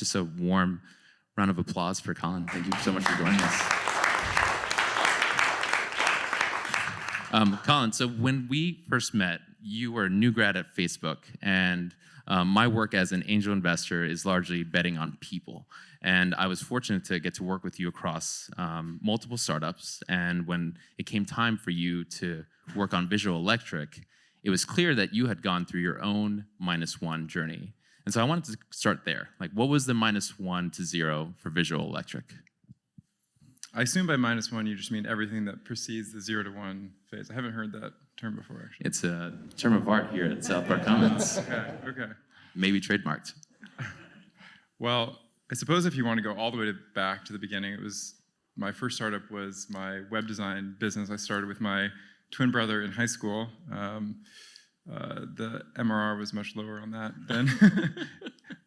just a warm round of applause for Colin. Thank you so much for joining us. Colin, so when we first met, you were a new grad at Facebook, and my work as an angel investor is largely betting on people. And I was fortunate to get to work with you across multiple startups, and when it came time for you to work on Visual Electric, it was clear that you had gone through your own -1 journey. And so I wanted to start there. Like, what was the -1 to 0 for Visual Electric? I assume by -1 you just mean everything that precedes the 0 to 1 phase. I haven't heard that term before, actually. It's a term of art here at South Park Commons. Okay. Maybe trademarked. Well, I suppose if you want to go all the way back to the beginning, my first startup was my web design business. I started with my twin brother in high school. The MRR was much lower on that then.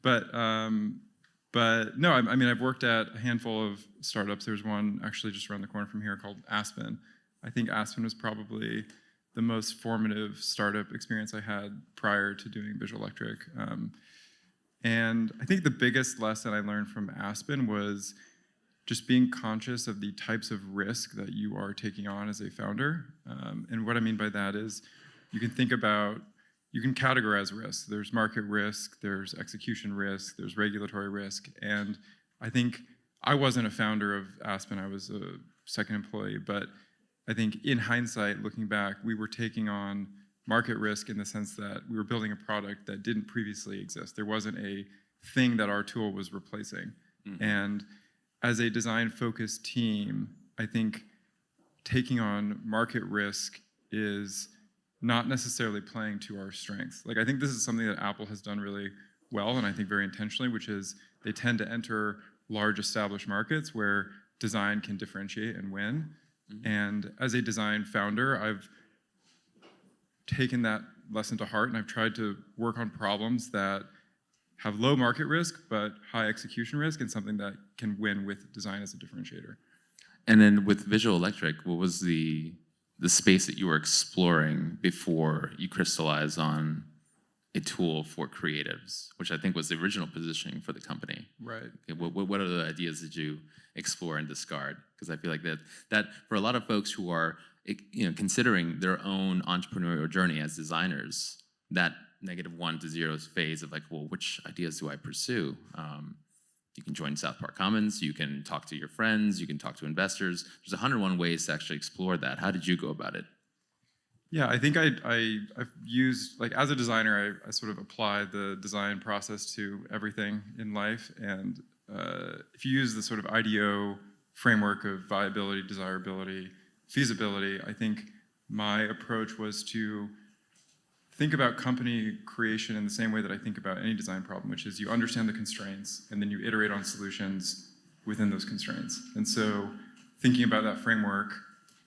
But no, I mean, I've worked at a handful of startups. There's one actually just around the corner from here called Aspen. I think Aspen was probably the most formative startup experience I had prior to doing Visual Electric. And I think the biggest lesson I learned from Aspen was just being conscious of the types of risk that you are taking on as a founder. And what I mean by that is you can categorize risk. There's market risk, there's execution risk, there's regulatory risk. And I think I wasn't a founder of Aspen, I was a second employee, but I think in hindsight, looking back, we were taking on market risk in the sense that we were building a product that didn't previously exist. There wasn't a thing that our tool was replacing. Mm-hmm. And as a design-focused team, I think taking on market risk is not necessarily playing to our strengths. Like, I think this is something that Apple has done really well, and I think very intentionally, which is they tend to enter large established markets where design can differentiate and win. Mm-hmm. And as a design founder, I've taken that lesson to heart, and I've tried to work on problems that have low market risk, but high execution risk, and something that can win with design as a differentiator. And then with Visual Electric, what was the space that you were exploring before you crystallized on a tool for creatives, which I think was the original positioning for the company? Right. Okay, what other ideas did you explore and discard? Because I feel like that for a lot of folks who are considering their own entrepreneurial journey as designers, that -1 to 0 phase of like, well, which ideas do I pursue? You can join South Park Commons, you can talk to your friends, you can talk to investors. There's 101 ways to actually explore that. How did you go about it? Yeah, I think I've used, like, as a designer, I sort of apply the design process to everything in life. And if you use the sort of IDEO framework of viability, desirability, feasibility, I think my approach was to think about company creation in the same way that I think about any design problem, which is you understand the constraints and then you iterate on solutions within those constraints. And so thinking about that framework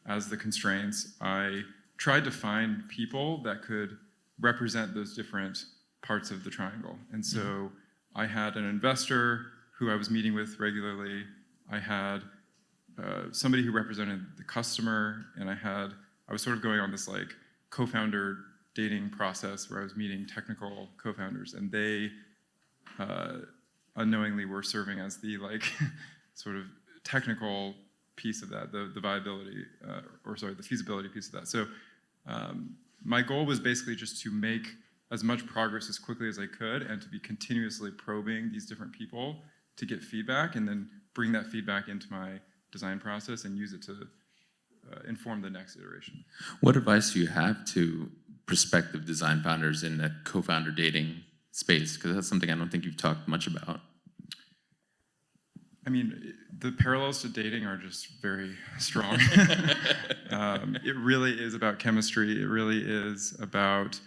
as the constraints, I tried to find people that could represent those different parts of the triangle. And so I had an investor who I was meeting with regularly. I had somebody who represented the customer, and I was sort of going on this like co-founder dating process where I was meeting technical co-founders, and they unknowingly were serving as the like sort of technical piece of that, the viability, the feasibility piece of that. So my goal was basically just to make as much progress as quickly as I could and to be continuously probing these different people to get feedback and then bring that feedback into my design process and use it to inform the next iteration. What advice do you have to prospective design founders in the co-founder dating space? Because that's something I don't think you've talked much about. I mean, the parallels to dating are just very strong. It really is about chemistry. It really is about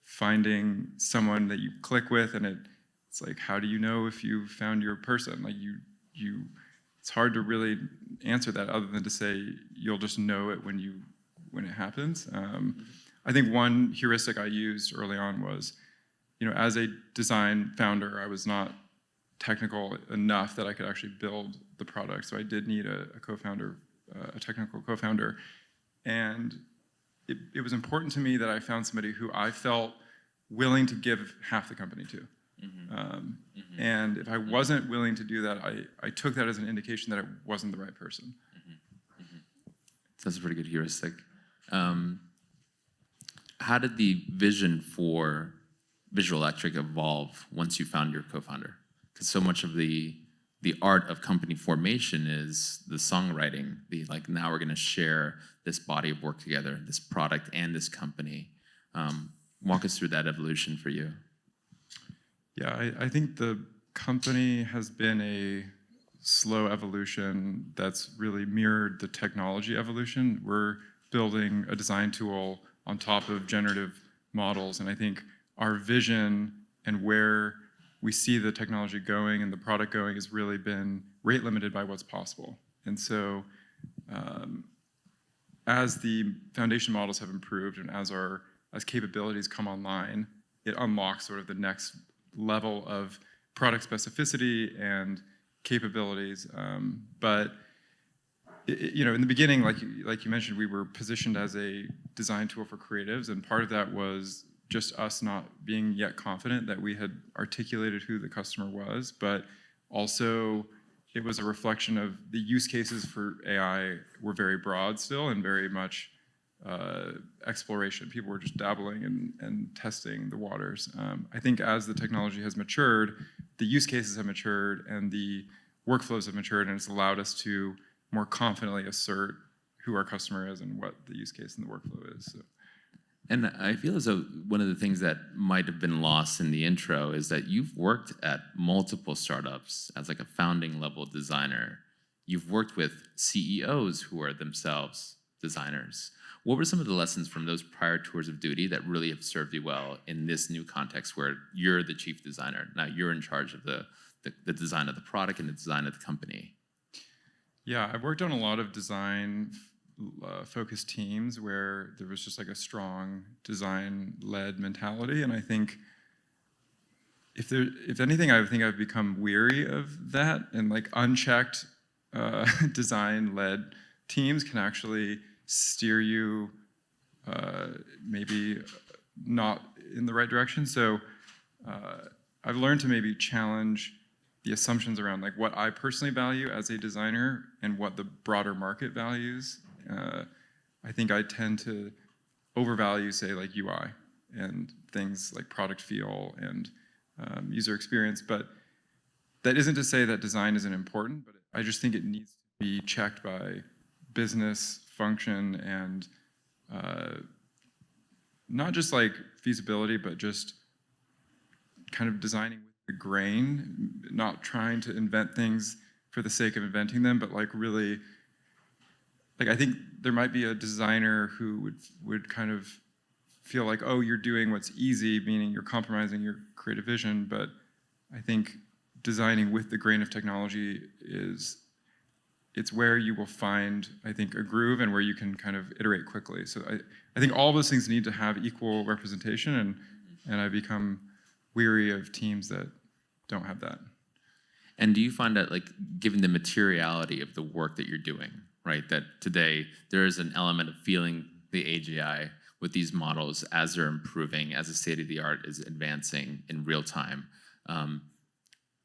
finding someone that you click with, and it's like, how do you know if you found your person? Like it's hard to really answer that other than to say you'll just know it when it happens. I think one heuristic I used early on was, as a design founder, I was not technical enough that I could actually build the product. So I did need a co-founder, a technical co-founder. And it was important to me that I found somebody who I felt willing to give half the company to. And if I wasn't willing to do that, I took that as an indication that I wasn't the right person. That's a pretty good heuristic. How did the vision for Visual Electric evolve once you found your co-founder? Because so much of the art of company formation is the songwriting, the like, now we're going to share this body of work together, this product and this company. Walk us through that evolution for you. Yeah, I think the company has been a slow evolution that's really mirrored the technology evolution. We're building a design tool on top of generative models, and I think our vision and where we see the technology going and the product going has really been rate limited by what's possible. And so as the foundation models have improved and as capabilities come online, it unlocks sort of the next level of product specificity and capabilities. But in the beginning, like you mentioned, we were positioned as a design tool for creatives, and part of that was just us not being yet confident that we had articulated who the customer was, but also it was a reflection of the use cases for AI were very broad still and very much exploration. People were just dabbling and testing the waters. I think as the technology has matured, the use cases have matured and the workflows have matured, and it's allowed us to more confidently assert who our customer is and what the use case and the workflow is. So. And I feel as though one of the things that might have been lost in the intro is that you've worked at multiple startups as like a founding level designer. You've worked with CEOs who are themselves designers. What were some of the lessons from those prior tours of duty that really have served you well in this new context where you're the chief designer? Now you're in charge of the design of the product and the design of the company. Yeah, I've worked on a lot of design focused teams where there was just like a strong design-led mentality, and I think if anything, I think I've become weary of that, and like unchecked design-led teams can actually steer you maybe not in the right direction. So I've learned to maybe challenge the assumptions around like what I personally value as a designer and what the broader market values. I think I tend to overvalue, say, like UI and things like product feel and user experience, but that isn't to say that design isn't important, but I just think it needs to be checked by business function and not just like feasibility, but just kind of designing with the grain, not trying to invent things for the sake of inventing them, but like really, like I think there might be a designer who would kind of feel like, oh, you're doing what's easy, meaning you're compromising your creative vision, but I think designing with the grain of technology it's where you will find, I think, a groove and where you can kind of iterate quickly. So I think all those things need to have equal representation, and I become weary of teams that don't have that. And do you find that, like, given the materiality of the work that you're doing, right, that today there is an element of feeling the AGI with these models as they're improving, as the state of the art is advancing in real time,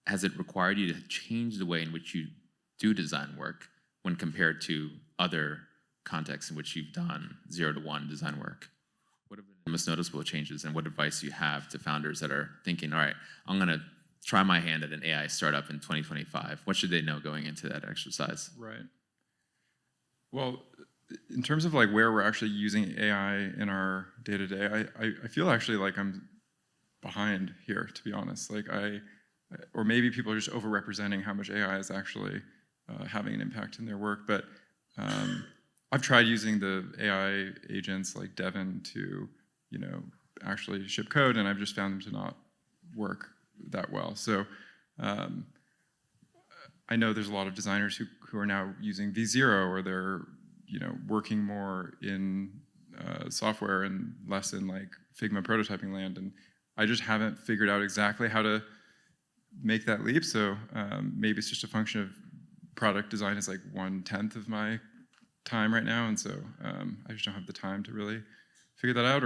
has it required you to change the way in which you do design work when compared to other contexts in which you've done 0 to 1 design work? What have been the most noticeable changes, and what advice do you have to founders that are thinking, all right, I'm going to try my hand at an AI startup in 2025? What should they know going into that exercise? Right. Well, in terms of like where we're actually using AI in our day-to-day, I feel actually like I'm behind here, to be honest. Like or maybe people are just overrepresenting how much AI is actually having an impact in their work. But I've tried using the AI agents like Devin to, actually ship code, and I've just found them to not work that well. So I know there's a lot of designers who are now using V0, or they're working more in software and less in like Figma prototyping land, and I just haven't figured out exactly how to make that leap. So maybe it's just a function of product design is like 1/10 of my time right now, and so I just don't have the time to really figure that out.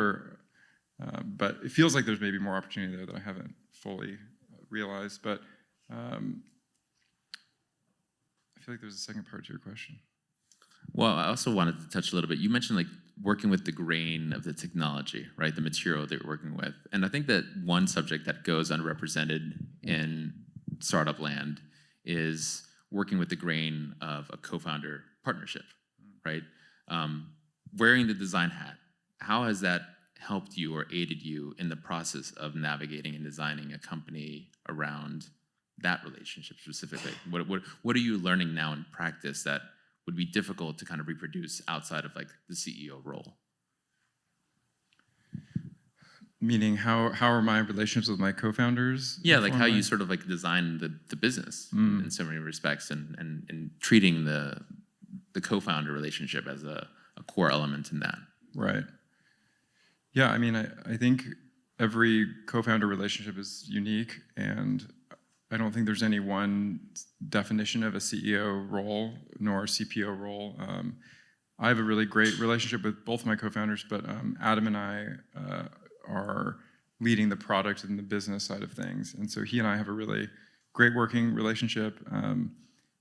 But it feels like there's maybe more opportunity there that I haven't fully realized. But I feel like there's a second part to your question. Well, I also wanted to touch a little bit. You mentioned like working with the grain of the technology, right? The material that you're working with. And I think that one subject that goes underrepresented in startup land is working with the grain of a co-founder partnership, right? Wearing the design hat, how has that helped you or aided you in the process of navigating and designing a company around that relationship specifically? What are you learning now in practice that would be difficult to kind of reproduce outside of like the CEO role? Meaning, how are my relationships with my co-founders? Yeah, like how you sort of like design the business in so many respects, and treating the co-founder relationship as a core element in that. Right. Yeah, I mean, I think every co-founder relationship is unique, and I don't think there's any one definition of a CEO role nor a CPO role. I have a really great relationship with both my co-founders, but Adam and I are leading the product and the business side of things. And so he and I have a really great working relationship.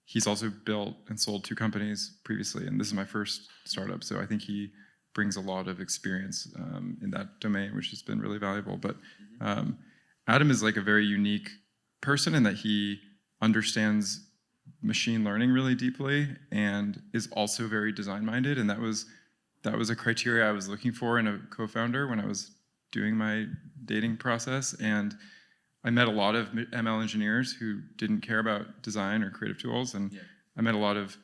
He's also built and sold 2 companies previously, and this is my first startup. So I think he brings a lot of experience in that domain, which has been really valuable. But Adam is like a very unique person in that he understands machine learning really deeply and is also very design-minded. And that was a criteria I was looking for in a co-founder when I was doing my dating process. And I met a lot of ML engineers who didn't care about design or creative tools. And I met a lot of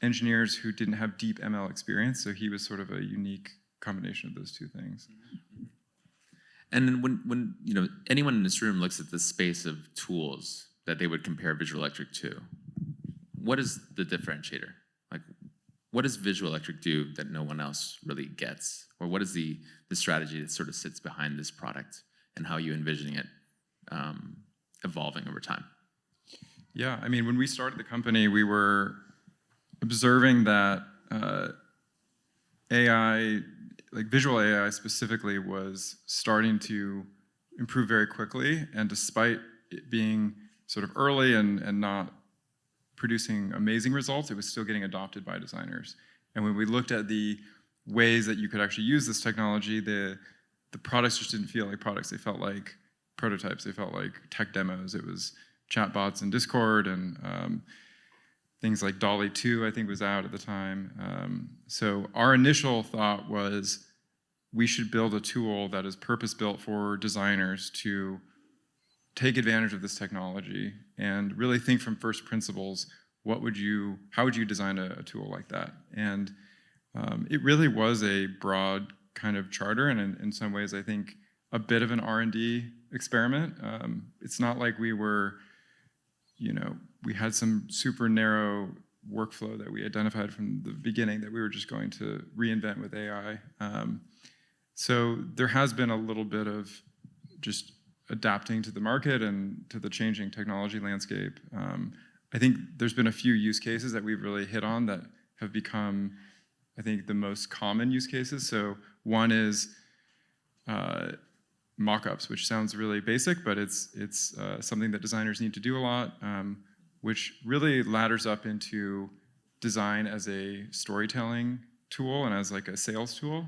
engineers who didn't have deep ML experience. So he was sort of a unique combination of those 2 things. And then when anyone in this room looks at the space of tools that they would compare Visual Electric to, what is the differentiator? Like, what does Visual Electric do that no one else really gets? Or what is the strategy that sort of sits behind this product and how you envisioning it evolving over time? Yeah, I mean, when we started the company, we were observing that AI, like visual AI specifically, was starting to improve very quickly. And despite it being sort of early and not producing amazing results, it was still getting adopted by designers. And when we looked at the ways that you could actually use this technology, the products just didn't feel like products. They felt like prototypes. They felt like tech demos. It was chatbots in Discord and things like Dolly 2, I think, was out at the time. So our initial thought was we should build a tool that is purpose-built for designers to take advantage of this technology and really think from first principles, how would you design a tool like that? And it really was a broad kind of charter, and in some ways, I think, a bit of an R&D experiment. It's not like we were, we had some super narrow workflow that we identified from the beginning that we were just going to reinvent with AI. So there has been a little bit of just adapting to the market and to the changing technology landscape. I think there's been a few use cases that we've really hit on that have become, I think, the most common use cases. So one is mock-ups, which sounds really basic, but it's something that designers need to do a lot, which really ladders up into design as a storytelling tool and as like a sales tool.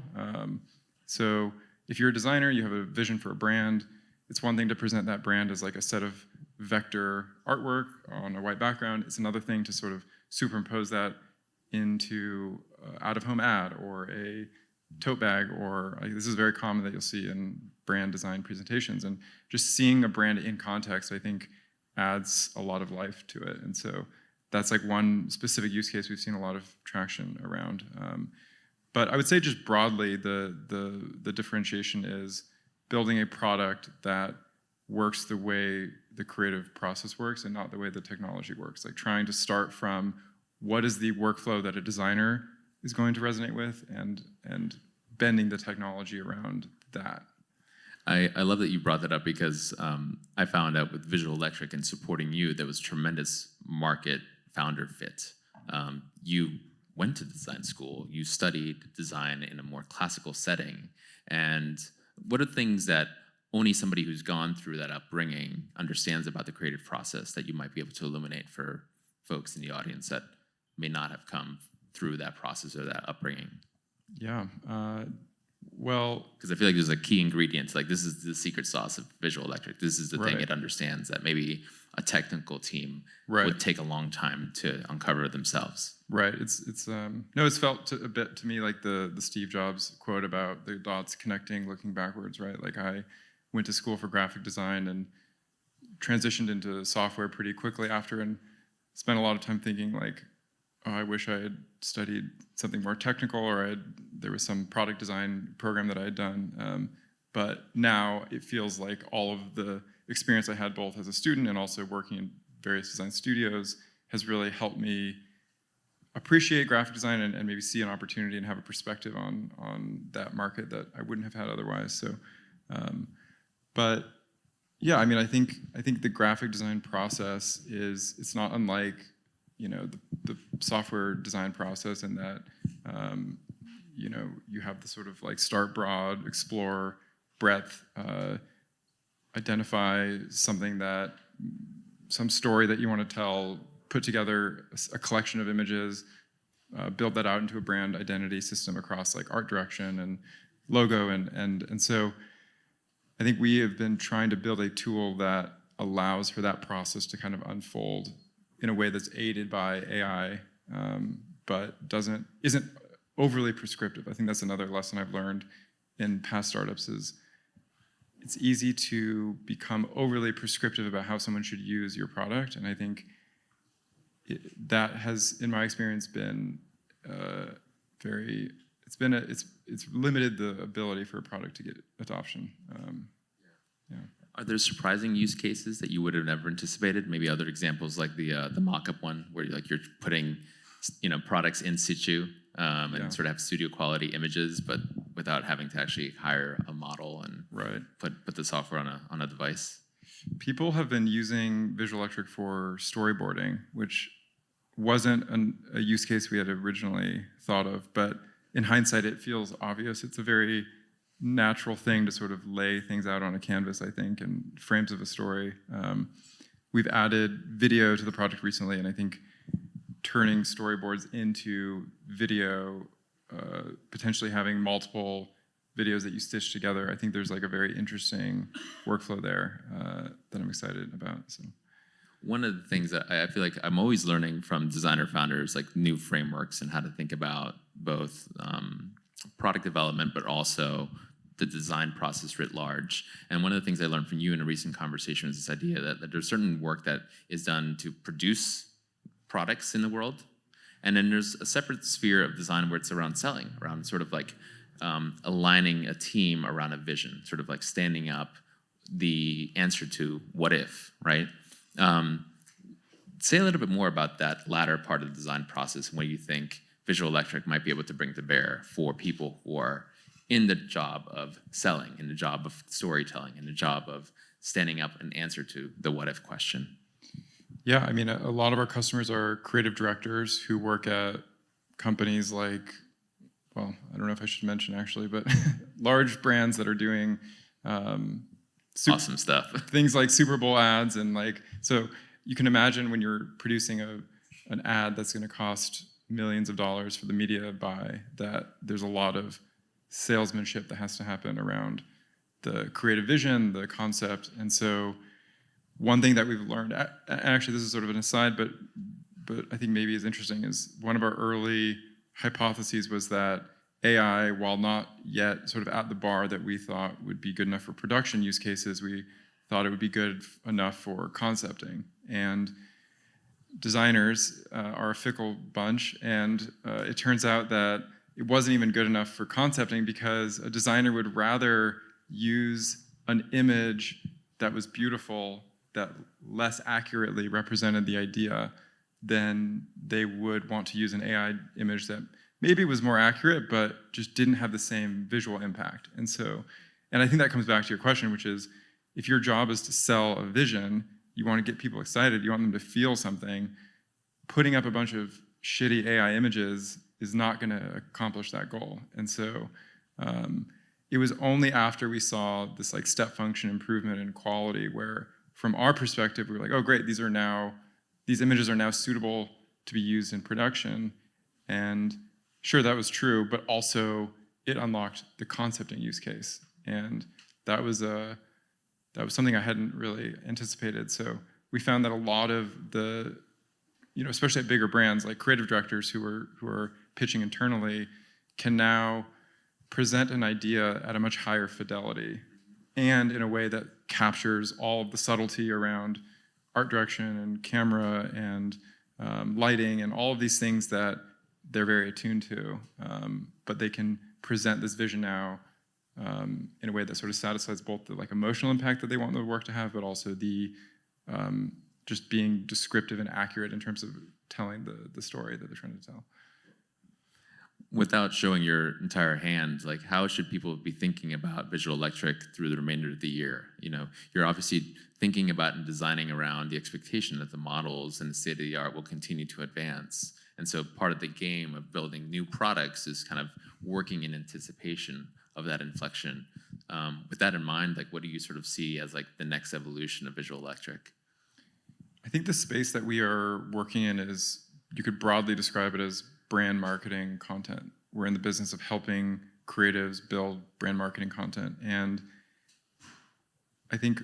So if you're a designer, you have a vision for a brand, it's one thing to present that brand as like a set of vector artwork on a white background. It's another thing to sort of superimpose that into out-of-home ad or a tote bag, or this is very common that you'll see in brand design presentations. And just seeing a brand in context, I think, adds a lot of life to it. And so that's like one specific use case we've seen a lot of traction around. But I would say just broadly, the differentiation is building a product that works the way the creative process works and not the way the technology works. Like trying to start from what is the workflow that a designer is going to resonate with and bending the technology around that. I love that you brought that up because I found out with Visual Electric and supporting you, there was tremendous market founder fit. You went to design school, you studied design in a more classical setting. And what are things that only somebody who's gone through that upbringing understands about the creative process that you might be able to illuminate for folks in the audience that may not have come through that process or that upbringing? Yeah. Well, because I feel like there's a key ingredient. Like, this is the secret sauce of Visual Electric. This is the thing right. it understands that maybe a technical team Right. would take a long time to uncover themselves. Right. It's felt a bit to me like the Steve Jobs quote about the dots connecting, looking backwards. Right. Like, I went to school for graphic design and transitioned into software pretty quickly after, and spent a lot of time thinking like, oh, I wish I had studied something more technical, or there was some product design program that I had done. But now it feels like all of the experience I had both as a student and also working in various design studios has really helped me appreciate graphic design and maybe see an opportunity and have a perspective on that market that I wouldn't have had otherwise. So, but yeah, I mean, I think the graphic design process it's not unlike, you know, the software design process, in that, you know, you have the sort of like start broad, explore breadth, identify something some story that you want to tell, put together a collection of images, build that out into a brand identity system across like art direction and logo, and so I think we have been trying to build a tool that allows for that process to kind of unfold in a way that's aided by AI, but isn't overly prescriptive. I think that's another lesson I've learned in past startups is it's easy to become overly prescriptive about how someone should use your product, and I think that has, in my experience, been it's limited the ability for a product to get adoption. Yeah. Are there surprising use cases that you would have never anticipated? Maybe other examples like the mock-up one, where you're putting, you know, products in situ and sort of have studio quality images, but without having to actually hire a model and put the software on a device. People have been using Visual Electric for storyboarding, which wasn't a use case we had originally thought of, but in hindsight, it feels obvious. It's a very natural thing to sort of lay things out on a canvas, I think, and frames of a story. We've added video to the project recently, and I think turning storyboards into video, potentially having multiple videos that you stitch together, I think there's like a very interesting workflow there that I'm excited about. So, one of the things that I feel like I'm always learning from designer founders, like new frameworks and how to think about both product development, but also the design process writ large. And one of the things I learned from you in a recent conversation is this idea that there's certain work that is done to produce products in the world, and then there's a separate sphere of design where it's around selling, around sort of like aligning a team around a vision, sort of like standing up the answer to what if, right? Say a little bit more about that latter part of the design process and what you think Visual Electric might be able to bring to bear for people who are in the job of selling, in the job of storytelling, in the job of standing up an answer to the what if question. Yeah, I mean, a lot of our customers are creative directors who work at companies like, well, I don't know if I should mention actually, but large brands that are doing awesome stuff. Things like Super Bowl ads, and like, so you can imagine when you're producing an ad that's going to cost millions of dollars for the media buy, that there's a lot of salesmanship that has to happen around the creative vision, the concept. And so one thing that we've learned, actually this is sort of an aside, but I think maybe is interesting, is one of our early hypotheses was that AI, while not yet sort of at the bar that we thought would be good enough for production use cases, we thought it would be good enough for concepting. And designers are a fickle bunch, and it turns out that it wasn't even good enough for concepting, because a designer would rather use an image that was beautiful, that less accurately represented the idea, than they would want to use an AI image that maybe was more accurate, but just didn't have the same visual impact. And I think that comes back to your question, which is, if your job is to sell a vision, you want to get people excited, you want them to feel something, putting up a bunch of shitty AI images is not going to accomplish that goal. And so it was only after we saw this like step function improvement in quality where from our perspective, we were like, oh great, these images are now suitable to be used in production. And sure, that was true, but also it unlocked the concepting use case. And that was something I hadn't really anticipated. So we found that a lot of the, especially at bigger brands, like creative directors who are pitching internally, can now present an idea at a much higher fidelity and in a way that captures all of the subtlety around art direction and camera and lighting and all of these things that they're very attuned to. But they can present this vision now in a way that sort of satisfies both the like emotional impact that they want the work to have, but also the just being descriptive and accurate in terms of telling the story that they're trying to tell. Without showing your entire hand, like how should people be thinking about Visual Electric through the remainder of the year? You're obviously thinking about and designing around the expectation that the models and the state of the art will continue to advance. And so part of the game of building new products is kind of working in anticipation of that inflection. With that in mind, like what do you sort of see as like the next evolution of Visual Electric? I think the space that we are working in is, you could broadly describe it as brand marketing content. We're in the business of helping creatives build brand marketing content. And Figma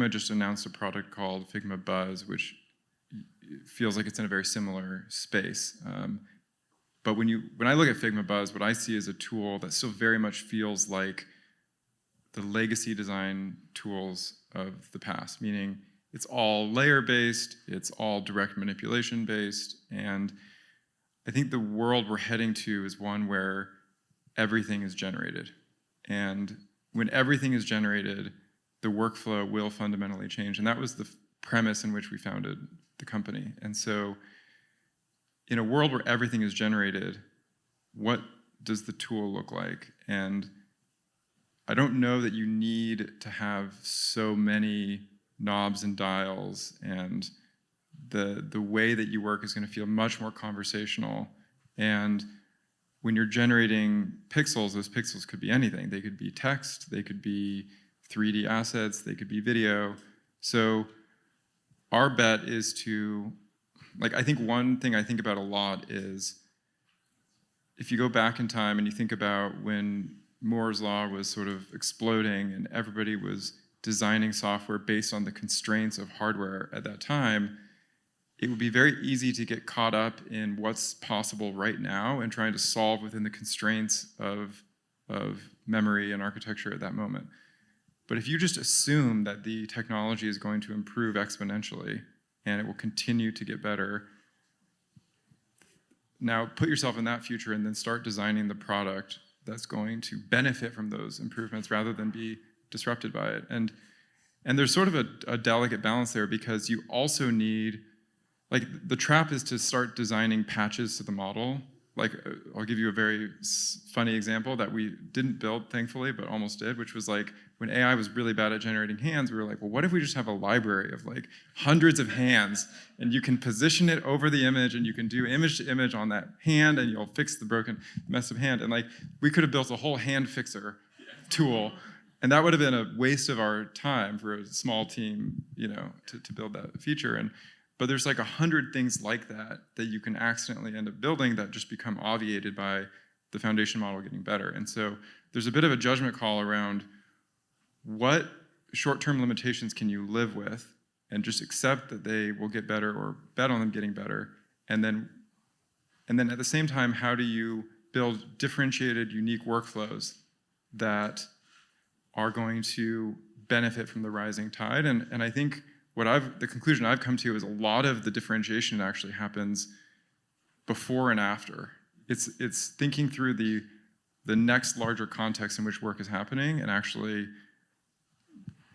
just announced a product called Figma Buzz, which feels like it's in a very similar space. But when I look at Figma Buzz, what I see is a tool that still very much feels like the legacy design tools of the past, meaning it's all layer-based, it's all direct manipulation-based, and I think the world we're heading to is one where everything is generated. And when everything is generated, the workflow will fundamentally change. And that was the premise in which we founded the company. And so in a world where everything is generated, what does the tool look like? And I don't know that you need to have so many knobs and dials, and the way that you work is going to feel much more conversational. And when you're generating pixels, those pixels could be anything. They could be text, they could be 3D assets, they could be video. So our bet is to, I think one thing I think about a lot is, if you go back in time and you think about when Moore's Law was sort of exploding and everybody was designing software based on the constraints of hardware at that time, it would be very easy to get caught up in what's possible right now and trying to solve within the constraints of memory and architecture at that moment. But if you just assume that the technology is going to improve exponentially and it will continue to get better, now put yourself in that future and then start designing the product that's going to benefit from those improvements rather than be disrupted by it. And there's sort of a delicate balance there, because you also need, the trap is to start designing patches to the model. I'll give you a very funny example that we didn't build, thankfully, but almost did, which was when AI was really bad at generating hands, we were like, well, what if we just have a library of hundreds of hands, and you can position it over the image, and you can do image to image on that hand, and you'll fix the broken, messed up hand. And we could have built a whole hand fixer tool, and that would have been a waste of our time for a small team, to build that feature. But there's 100 things like that you can accidentally end up building that just become obviated by the foundation model getting better. And so there's a bit of a judgment call around what short-term limitations can you live with and just accept that they will get better or bet on them getting better. And then at the same time, how do you build differentiated, unique workflows that are going to benefit from the rising tide? And I think the conclusion I've come to is a lot of the differentiation actually happens before and after. It's thinking through the next larger context in which work is happening, and actually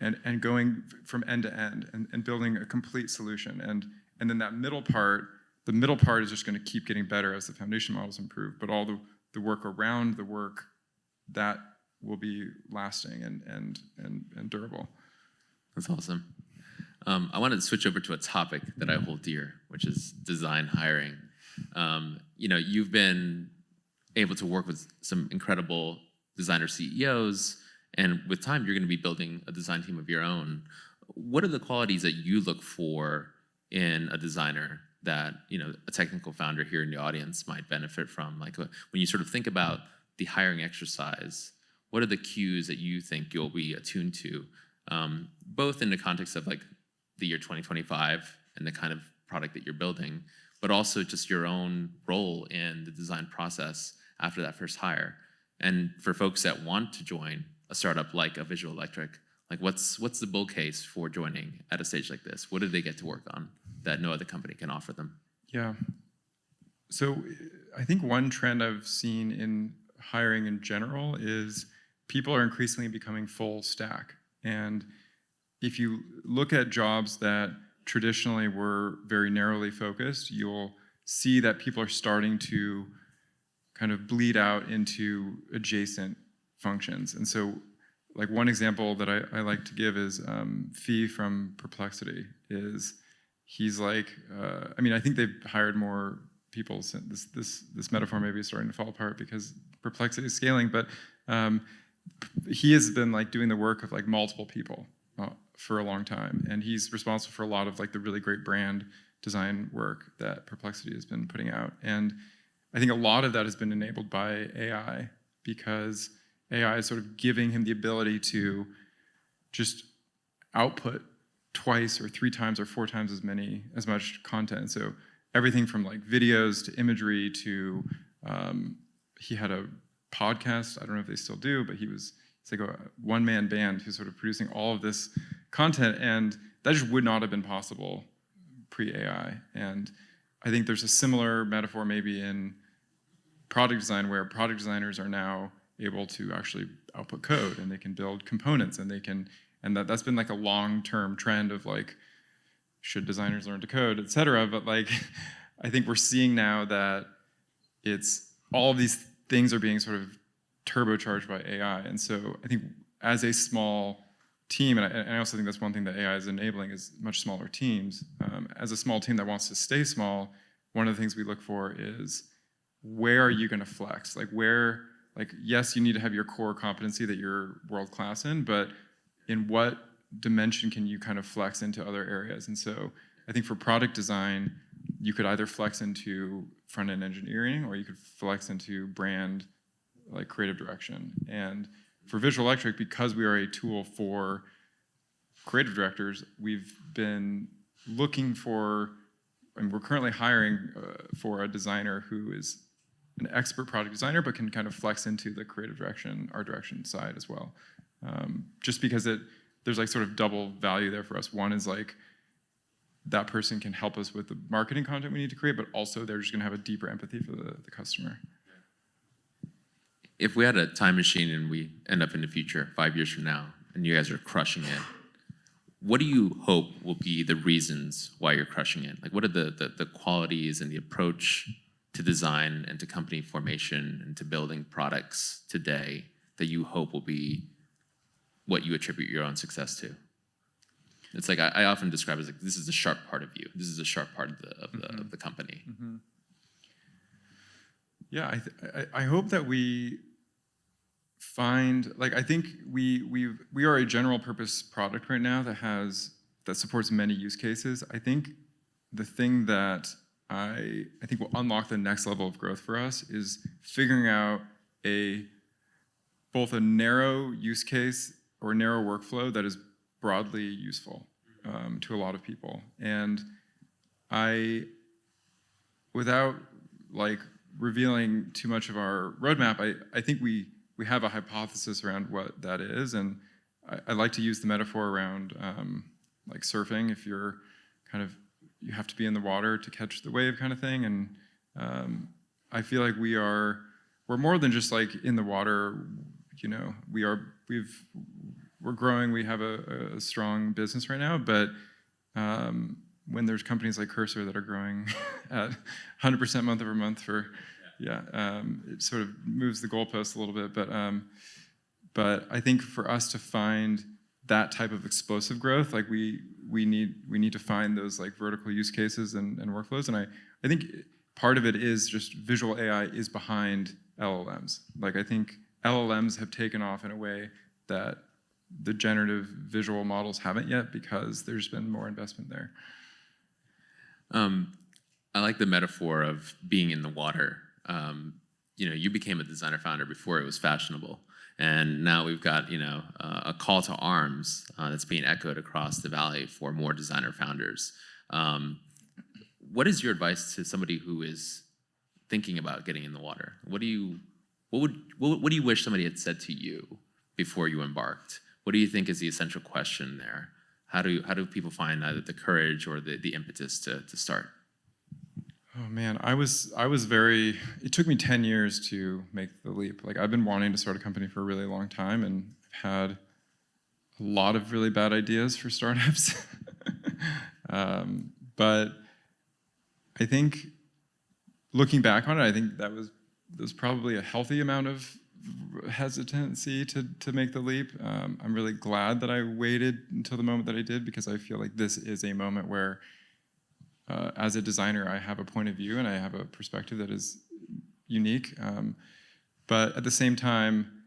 and going from end to end and building a complete solution. And then that middle part, is just going to keep getting better as the foundation models improve. But all the work around the work, that will be lasting and durable. That's awesome. I wanted to switch over to a topic that I hold dear, which is design hiring. You've been able to work with some incredible designer CEOs, and with time, you're going to be building a design team of your own. What are the qualities that you look for in a designer that a technical founder here in the audience might benefit from? Like when you sort of think about the hiring exercise, what are the cues that you think you'll be attuned to, both in the context of like the year 2025 and the kind of product that you're building, but also just your own role in the design process after that first hire? And for folks that want to join a startup like a Visual Electric, like what's the bull case for joining at a stage like this? What do they get to work on that no other company can offer them? Yeah. So I think one trend I've seen in hiring in general is people are increasingly becoming full stack. And if you look at jobs that traditionally were very narrowly focused, you'll see that people are starting to kind of bleed out into adjacent functions. And so like one example that I like to give is Fee from Perplexity. He's like, I think they've hired more people since this metaphor maybe is starting to fall apart because Perplexity is scaling, but he has been like doing the work of like multiple people for a long time, and he's responsible for a lot of like the really great brand design work that Perplexity has been putting out. And I think a lot of that has been enabled by AI, because AI is sort of giving him the ability to just output twice or three times or four times as much content. So everything from like videos to imagery to he had a podcast. I don't know if they still do, but it's like a one-man band who's sort of producing all of this content, and that just would not have been possible pre-AI. And I think there's a similar metaphor maybe in product design, where product designers are now able to actually output code, and they can build components, and that's been like a long-term trend of like, should designers learn to code, et cetera. But like, I think we're seeing now that it's all of these things are being sort of turbocharged by AI. And so I think as a small team, and I also think that's one thing that AI is enabling, is much smaller teams. As a small team that wants to stay small, one of the things we look for is, where are you going to flex? Yes, you need to have your core competency that you're world class in, but in what dimension can you kind of flex into other areas? And so I think for product design, you could either flex into front-end engineering, or you could flex into brand, like creative direction. And for Visual Electric, because we are a tool for creative directors, we've been looking for, and we're currently hiring for a designer who is an expert product designer, but can kind of flex into the creative direction, art direction side as well. Just because there's like sort of double value there for us. One is like, that person can help us with the marketing content we need to create, but also they're just gonna have a deeper empathy for the customer. If we had a time machine and we end up in the future, 5 years from now, and you guys are crushing it, what do you hope will be the reasons why you're crushing it? Like, what are the qualities and the approach to design and to company formation and to building products today that you hope will be what you attribute your own success to? It's like I often describe it as like, this is the sharp part of you. This is the sharp part of the company. Mm-hmm. Yeah, I hope that we find, like, I think we are a general purpose product right now that supports many use cases. I think the thing that I think will unlock the next level of growth for us is figuring out both a narrow use case or narrow workflow that is broadly useful to a lot of people. And without like revealing too much of our roadmap, I think we have a hypothesis around what that is. And I like to use the metaphor around like surfing. If you're you have to be in the water to catch the wave kind of thing. And I feel like we're more than just like in the water. We're growing. We have a strong business right now, but when there's companies like Cursor that are growing at 100% month over month it sort of moves the goalpost a little bit. But I think for us to find that type of explosive growth, like we need to find those like vertical use cases and workflows. And I think part of it is just visual AI is behind LLMs. Like I think LLMs have taken off in a way that the generative visual models haven't yet, because there's been more investment there. I like the metaphor of being in the water. You became a designer founder before it was fashionable, and now we've got a call to arms that's being echoed across the valley for more designer founders. What is your advice to somebody who is thinking about getting in the water? What do you wish somebody had said to you before you embarked? What do you think is the essential question there? How do people find either the courage or the impetus to start? Oh man, it took me 10 years to make the leap. Like, I've been wanting to start a company for a really long time, and I've had a lot of really bad ideas for startups. But I think, looking back on it, I think there's probably a healthy amount of hesitancy to make the leap. I'm really glad that I waited until the moment that I did, because I feel like this is a moment where, as a designer, I have a point of view and I have a perspective that is unique. But at the same time,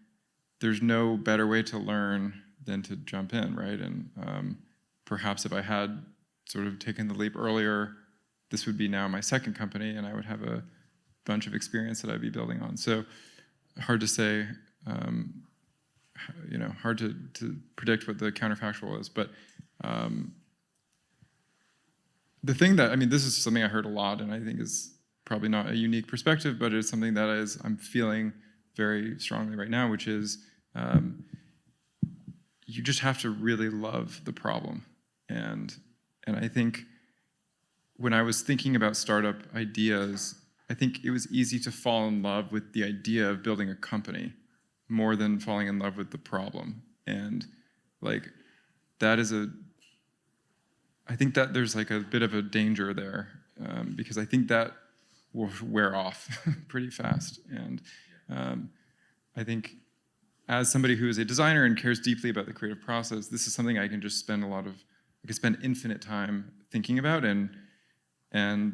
there's no better way to learn than to jump in, right? And perhaps if I had sort of taken the leap earlier, this would be now my second company, and I would have a bunch of experience that I'd be building on. So hard to say, hard to predict what the counterfactual is. But the thing that, this is something I heard a lot, and I think is probably not a unique perspective, but it's something that I'm feeling very strongly right now, which is you just have to really love the problem. And I think when I was thinking about startup ideas, I think it was easy to fall in love with the idea of building a company more than falling in love with the problem. And like, I think that there's like a bit of a danger there, because I think that will wear off pretty fast. And I think, as somebody who is a designer and cares deeply about the creative process, this is something I can just spend spend infinite time thinking about, and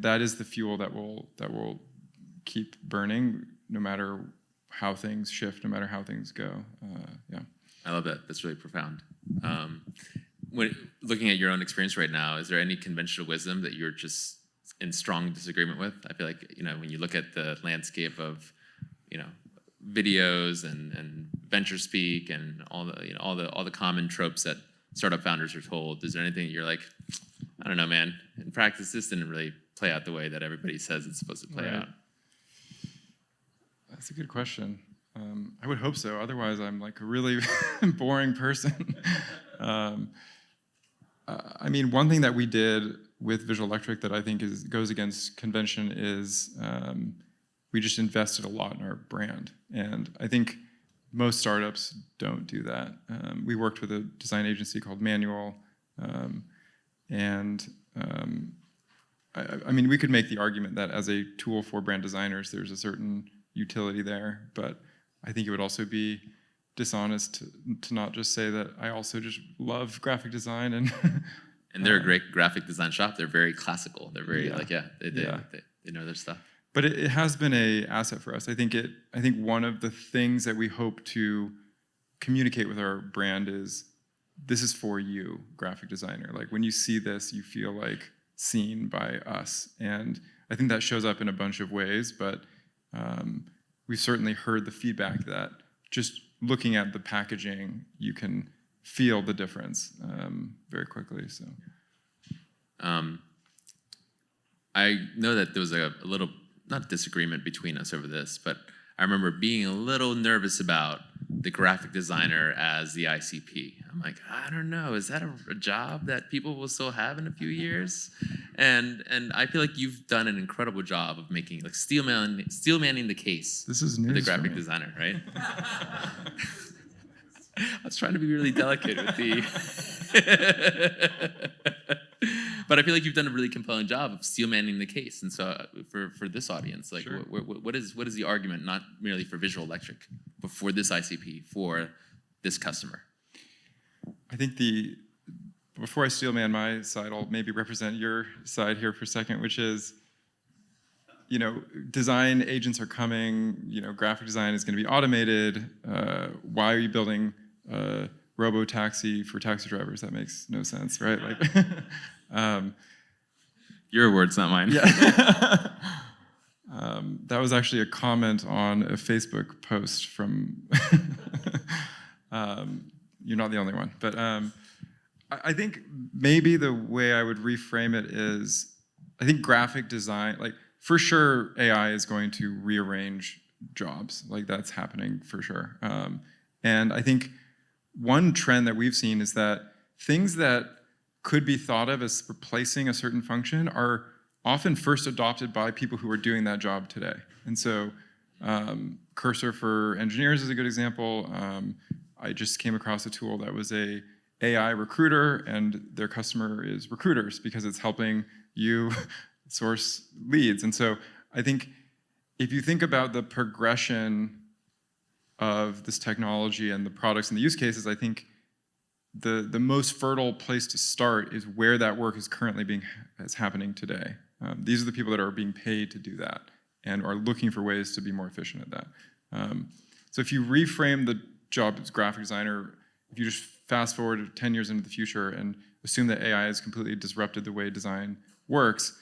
that is the fuel that will keep burning, no matter how things shift, no matter how things go. Yeah. I love that. That's really profound. When looking at your own experience right now, is there any conventional wisdom that you're just in strong disagreement with? I feel like when you look at the landscape of videos and venture speak and all the common tropes that startup founders are told, is there anything that you're like, I don't know, man, in practice this didn't really play out the way that everybody says it's supposed to play out? That's a good question. I would hope so. Otherwise, I'm like a really boring person. One thing that we did with Visual Electric that I think goes against convention is we just invested a lot in our brand. And I think most startups don't do that. We worked with a design agency called Manual. We could make the argument that as a tool for brand designers, there's a certain utility there, but I think it would also be dishonest to not just say that I also just love graphic design. And they're a great graphic design shop. They're very classical. They're very they know their stuff. But it has been an asset for us. I think one of the things that we hope to communicate with our brand is, this is for you, graphic designer. Like, when you see this, you feel like seen by us. And I think that shows up in a bunch of ways, but we've certainly heard the feedback that just looking at the packaging, you can feel the difference very quickly. So, I know that there was a little, not disagreement between us over this, but I remember being a little nervous about the graphic designer as the ICP. I'm like, I don't know, is that a job that people will still have in a few years? And I feel like you've done an incredible job of making, like, steel manning the case. This is for news the graphic for me. designer, right? I was trying to be really delicate with the. But I feel like you've done a really compelling job of steel manning the case. And so for this audience, like, Sure. what is the argument, not merely for Visual Electric, but for this ICP, for this customer? I think before I steel man my side, I'll maybe represent your side here for a second, which is, design agents are coming, graphic design is going to be automated. Why are you building a robo-taxi for taxi drivers? That makes no sense, right? Your words, not mine. Yeah. That was actually a comment on a Facebook post from, you're not the only one, but I think maybe the way I would reframe it is, I think graphic design, for sure AI is going to rearrange jobs, that's happening for sure. And I think one trend that we've seen is that things that could be thought of as replacing a certain function are often first adopted by people who are doing that job today. And so Cursor for engineers is a good example. I just came across a tool that was a AI recruiter, and their customer is recruiters because it's helping you source leads. And so I think if you think about the progression of this technology and the products and the use cases, I think the most fertile place to start is where that work is currently happening today. These are the people that are being paid to do that and are looking for ways to be more efficient at that. So if you reframe the job as graphic designer, if you just fast forward 10 years into the future and assume that AI has completely disrupted the way design works,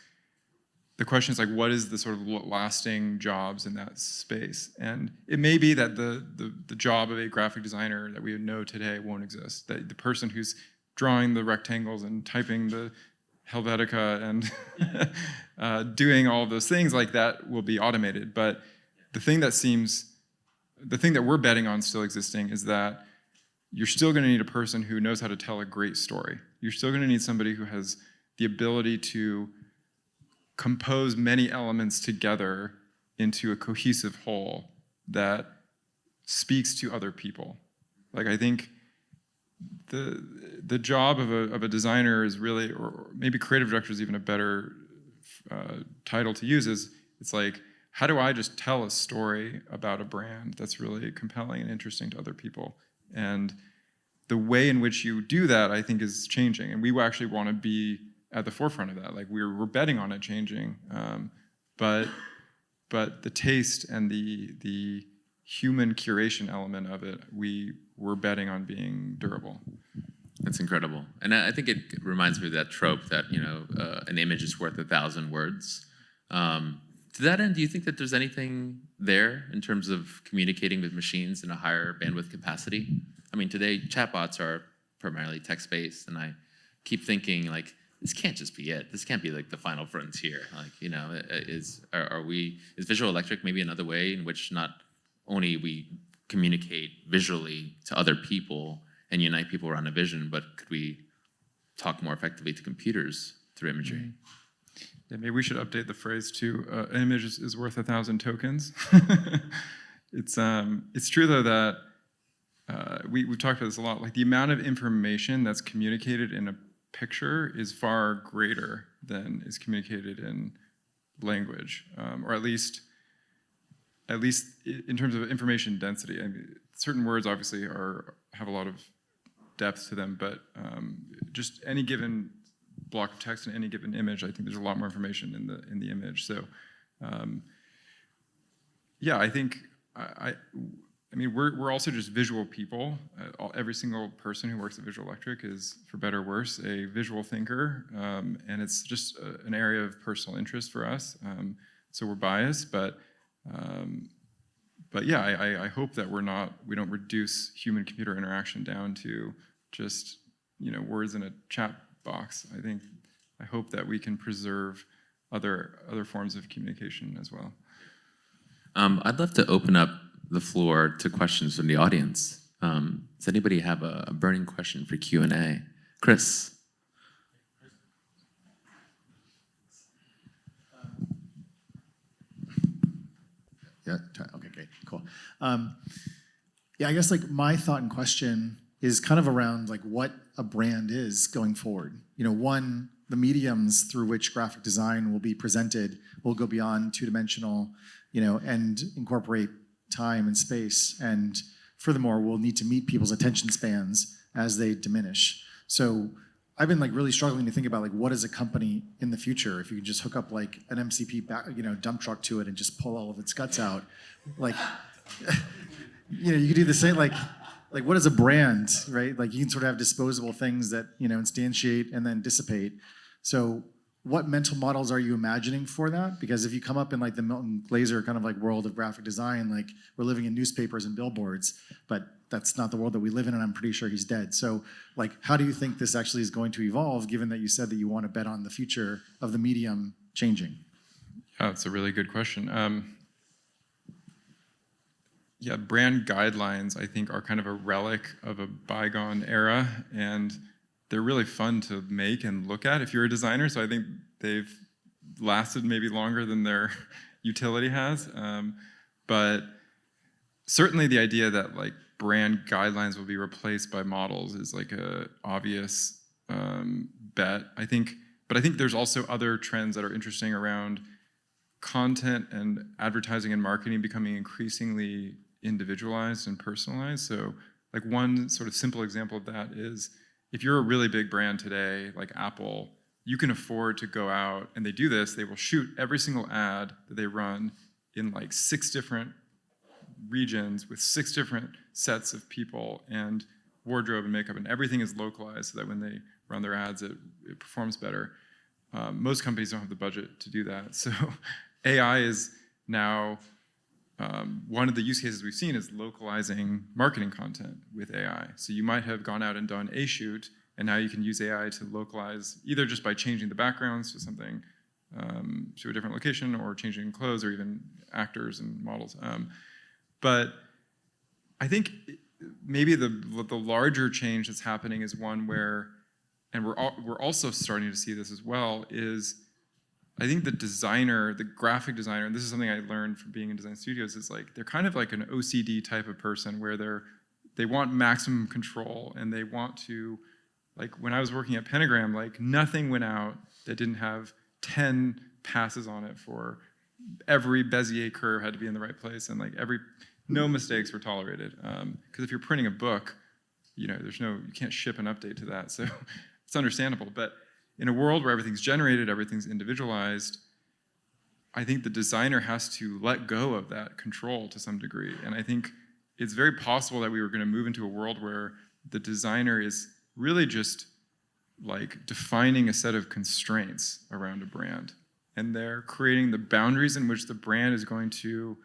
the question is what is the sort of lasting jobs in that space? And it may be that the job of a graphic designer that we know today won't exist. That the person who's drawing the rectangles and typing the Helvetica and doing all of those things that will be automated. But the thing that we're betting on still existing is that you're still going to need a person who knows how to tell a great story. You're still going to need somebody who has the ability to compose many elements together into a cohesive whole that speaks to other people. I think the job of a designer is really, or maybe creative director is even a better title to use, is how do I just tell a story about a brand that's really compelling and interesting to other people? And the way in which you do that, I think, is changing. And we actually want to be at the forefront of that. We're betting on it changing. But the taste and the human curation element of it, we're betting on being durable. That's incredible. And I think it reminds me of that trope that, an image is worth 1,000 words. To that end, do you think that there's anything there in terms of communicating with machines in a higher bandwidth capacity? I mean, today chatbots are primarily text-based, and I keep thinking this can't just be it. This can't be the final frontier. Is Visual Electric maybe another way in which not only we communicate visually to other people and unite people around a vision, but could we talk more effectively to computers through imagery? Mm-hmm. Yeah, maybe we should update the phrase to an image is worth 1,000 tokens. It's true though that we've talked about this a lot. The amount of information that's communicated in a picture is far greater than is communicated in language, or at least in terms of information density. I mean, certain words obviously have a lot of depth to them, but just any given block of text in any given image, I think there's a lot more information in the image. So, yeah, I think I mean we're also just visual people. Every single person who works at Visual Electric is, for better or worse, a visual thinker, and it's just an area of personal interest for us. So we're biased, but yeah, I hope that we don't reduce human-computer interaction down to just words in a chat box. I hope that we can preserve other forms of communication as well. I'd love to open up the floor to questions from the audience. Does anybody have a burning question for Q&A? Chris. Yeah. Okay. Great. Cool. Yeah. I guess my thought and question is kind of around what a brand is going forward. One, the mediums through which graphic design will be presented will go beyond two-dimensional, and incorporate time and space. And furthermore, we'll need to meet people's attention spans as they diminish. So I've been like really struggling to think about like what is a company in the future if you could just hook up like an MCP dump truck to it and just pull all of its guts out, like you could do the same like what is a brand, right? Like you can sort of have disposable things that instantiate and then dissipate. So what mental models are you imagining for that? Because if you come up in like the Milton Glaser kind of like world of graphic design, like we're living in newspapers and billboards, but that's not the world that we live in, and I'm pretty sure he's dead. So like, how do you think this actually is going to evolve, given that you said that you want to bet on the future of the medium changing? Yeah, it's a really good question. Yeah, brand guidelines, I think, are kind of a relic of a bygone era, and they're really fun to make and look at if you're a designer. So I think they've lasted maybe longer than their utility has. But certainly the idea that like brand guidelines will be replaced by models is like a obvious bet, I think. But I think there's also other trends that are interesting around content and advertising and marketing becoming increasingly individualized and personalized. So like one sort of simple example of that is if you're a really big brand today, like Apple, you can afford to go out, and they do this, they will shoot every single ad that they run in like 6 different regions with 6 different sets of people and wardrobe and makeup, and everything is localized so that when they run their ads, it performs better. Most companies don't have the budget to do that. So AI is now, one of the use cases we've seen is localizing marketing content with AI. So you might have gone out and done a shoot, and now you can use AI to localize, either just by changing the backgrounds to something, to a different location, or changing clothes, or even actors and models. But I think maybe the larger change that's happening is one where, and we're also starting to see this as well, is I think the designer, the graphic designer, and this is something I learned from being in design studios, is like they're kind of like an OCD type of person where they want maximum control, and they want to, like when I was working at Pentagram, like nothing went out that didn't have 10 passes on it for every Bezier curve had to be in the right place, and like no mistakes were tolerated. Because if you're printing a book, you can't ship an update to that, so it's understandable. But in a world where everything's generated, everything's individualized, I think the designer has to let go of that control to some degree. And I think it's very possible that we were going to move into a world where the designer is really just like defining a set of constraints around a brand. And they're creating the boundaries in which the brand is going to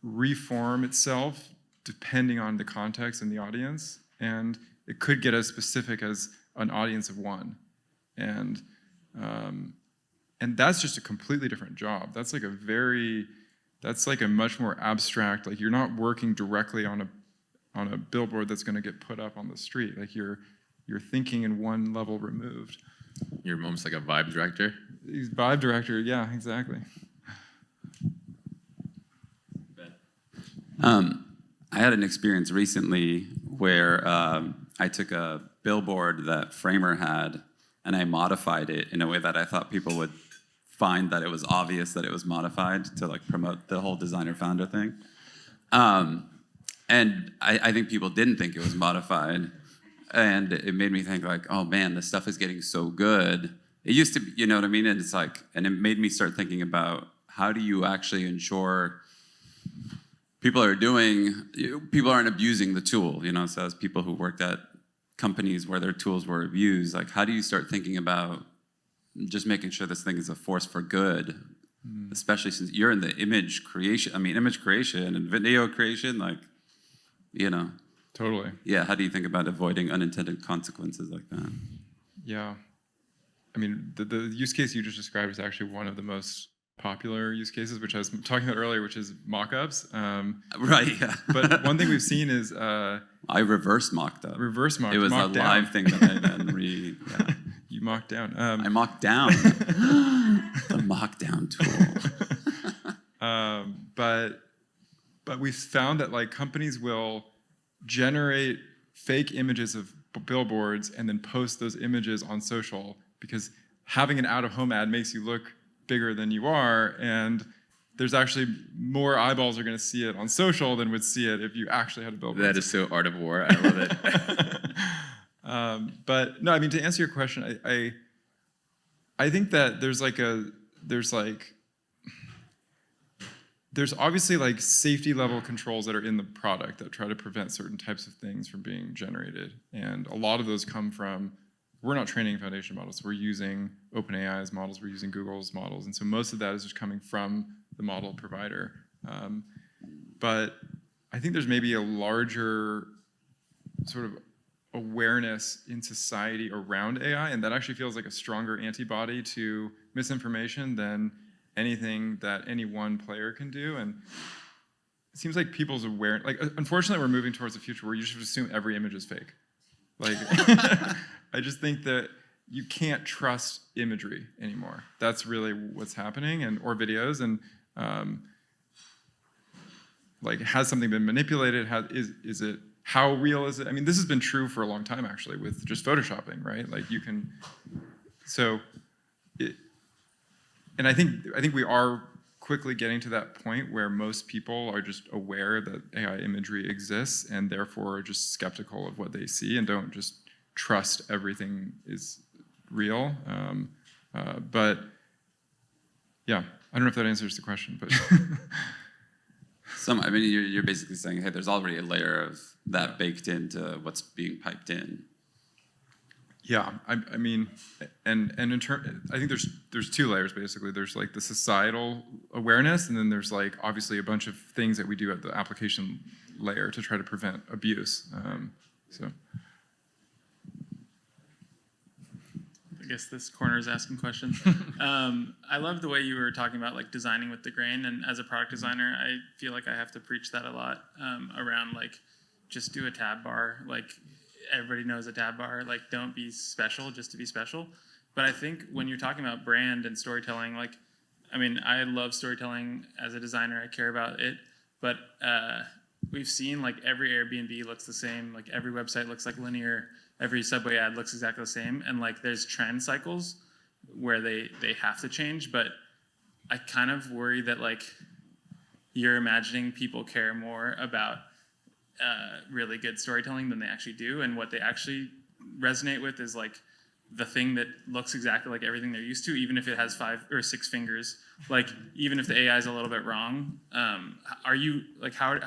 reform itself depending on the context and the audience. And it could get as specific as an audience of one. And that's just a completely different job. That's like a much more abstract, like you're not working directly on a billboard that's going to get put up on the street. Like you're thinking in one level removed. You're almost like a vibe director. Vibe director, yeah, exactly. I had an experience recently where I took a billboard that Framer had, and I modified it in a way that I thought people would find that it was obvious that it was modified to like promote the whole designer founder thing. And I think people didn't think it was modified. And it made me think like, oh man, this stuff is getting so good. It used to be, you know what I mean? And it's like, and it made me start thinking about how do you actually ensure people aren't abusing the tool, so as people who worked at companies where their tools were abused, like how do you start thinking about just making sure this thing is a force for good, especially since you're in the image creation and video creation, like, Totally. Yeah, how do you think about avoiding unintended consequences like that? Yeah. I mean, the use case you just described is actually one of the most popular use cases, which I was talking about earlier, which is mock-ups. Right, yeah. But one thing we've seen is... I reverse mocked up. Reverse mocked. It was mocked a down. Live thing that I then yeah. You mocked down. I mocked down. The mock down tool. But we found that like companies will generate fake images of billboards and then post those images on social, because having an out-of-home ad makes you look bigger than you are, and there's actually more eyeballs are going to see it on social than would see it if you actually had a billboard. That is so art of war. I love it. But no, I mean, to answer your question, I think that there's obviously like safety level controls that are in the product that try to prevent certain types of things from being generated. And a lot of those come from, we're not training foundation models. We're using OpenAI's models, we're using Google's models. And so most of that is just coming from the model provider. But I think there's maybe a larger sort of awareness in society around AI, and that actually feels like a stronger antibody to misinformation than anything that any one player can do. And it seems like people's aware, like, unfortunately, we're moving towards a future where you should assume every image is fake. Like, I just think that you can't trust imagery anymore. That's really what's happening, or videos, and like, has something been manipulated? Is it, how real is it? I mean, this has been true for a long time, actually, with just photoshopping, right? Like, you can, and I think we are quickly getting to that point where most people are just aware that AI imagery exists, and therefore are just skeptical of what they see and don't just trust everything is real. But yeah, I don't know if that answers the question, but. I mean, you're basically saying, hey, there's already a layer of that baked into what's being piped in. Yeah, I mean, and in turn, I think there's two layers basically. There's like the societal awareness, and then there's like obviously a bunch of things that we do at the application layer to try to prevent abuse. I guess this corner is asking questions. I love the way you were talking about like designing with the grain, and as a product designer, I feel like I have to preach that a lot around like just do a tab bar. Like, everybody knows a tab bar. Like, don't be special just to be special. But I think when you're talking about brand and storytelling, like, I mean, I love storytelling as a designer. I care about it, but we've seen like every Airbnb looks the same. Like, every website looks like linear. Every Subway ad looks exactly the same, and like there's trend cycles where they have to change, but I kind of worry that like you're imagining people care more about really good storytelling than they actually do, and what they actually resonate with is like the thing that looks exactly like everything they're used to, even if it has 5 or 6 fingers. Like, even if the AI is a little bit wrong, are you like how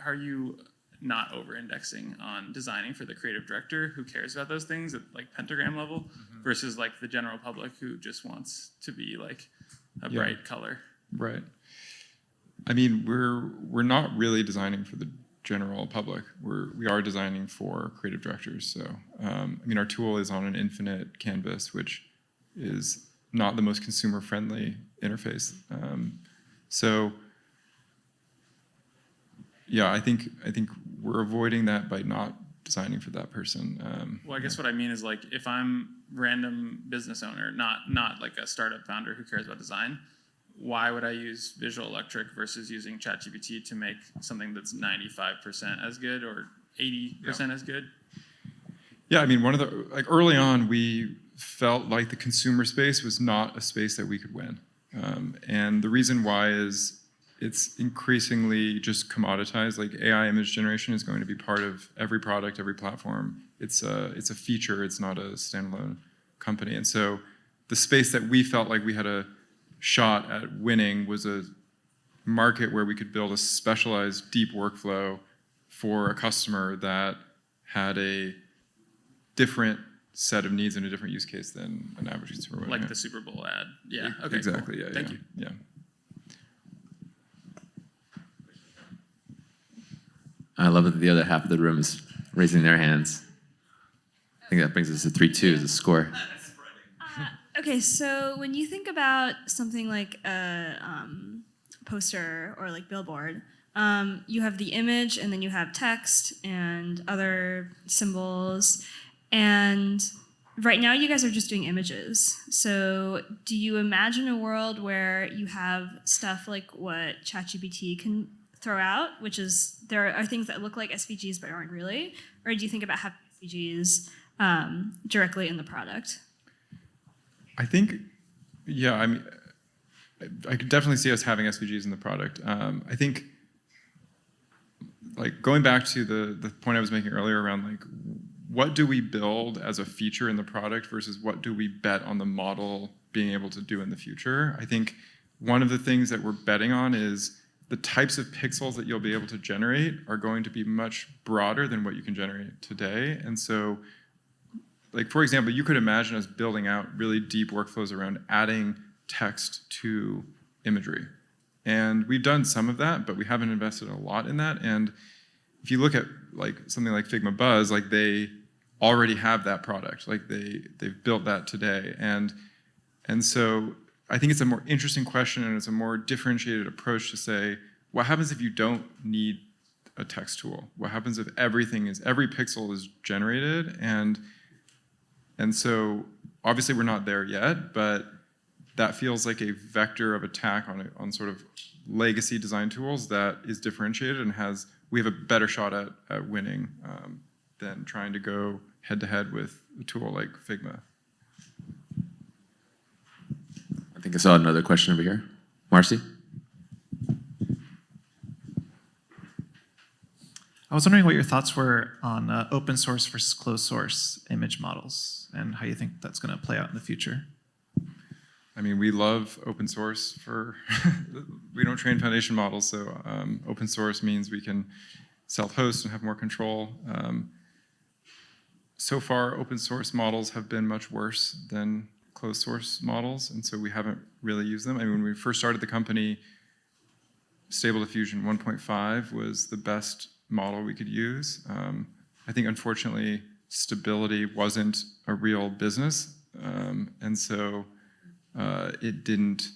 are you not over-indexing on designing for the creative director who cares about those things at like pentagram level versus like the general public who just wants to be like a bright color? Right. I mean, we're not really designing for the general public. We are designing for creative directors. So, I mean, our tool is on an infinite canvas, which is not the most consumer-friendly interface. Yeah, I think we're avoiding that by not designing for that person. Well, I guess what I mean is like, if I'm random business owner, not like a startup founder who cares about design, why would I use Visual Electric versus using ChatGPT to make something that's 95% as good or 80% as good? Yeah, I mean, like early on, we felt like the consumer space was not a space that we could win. And the reason why is it's increasingly just commoditized. Like, AI image generation is going to be part of every product, every platform. It's a feature, it's not a standalone company. And so the space that we felt like we had a shot at winning was a market where we could build a specialized deep workflow for a customer that had a different set of needs and a different use case than an average consumer would. Like the Super Bowl ad. Yeah, okay. Exactly, cool. yeah. Thank you. Yeah. I love that the other half of the room is raising their hands. I think that brings us to 3-2 as a score. Okay, so when you think about something like a poster or like billboard, you have the image and then you have text and other symbols. And right now you guys are just doing images. So do you imagine a world where you have stuff like what ChatGPT can throw out, which is there are things that look like SVGs but aren't really? Or do you think about having SVGs directly in the product? I think, yeah, I mean, I could definitely see us having SVGs in the product. I think, like, going back to the point I was making earlier around, like, what do we build as a feature in the product versus what do we bet on the model being able to do in the future. I think one of the things that we're betting on is the types of pixels that you'll be able to generate are going to be much broader than what you can generate today. And so, like, for example, you could imagine us building out really deep workflows around adding text to imagery. And we've done some of that, but we haven't invested a lot in that. And if you look at like something like Figma Buzz, like they already have that product. Like they've built that today. And so I think it's a more interesting question, and it's a more differentiated approach to say, what happens if you don't need a text tool? What happens if every pixel is generated? And so obviously we're not there yet, but that feels like a vector of attack on sort of legacy design tools that is differentiated and we have a better shot at winning than trying to go head to head with a tool like Figma. I think I saw another question over here. Marcy? I was wondering what your thoughts were on open source versus closed source image models and how you think that's going to play out in the future. I mean, we love open source we don't train foundation models, so open source means we can self-host and have more control. So far, open source models have been much worse than closed source models, and so we haven't really used them. I mean, when we first started the company, Stable Diffusion 1.5 was the best model we could use. I think, unfortunately, stability wasn't a real business, and so it didn't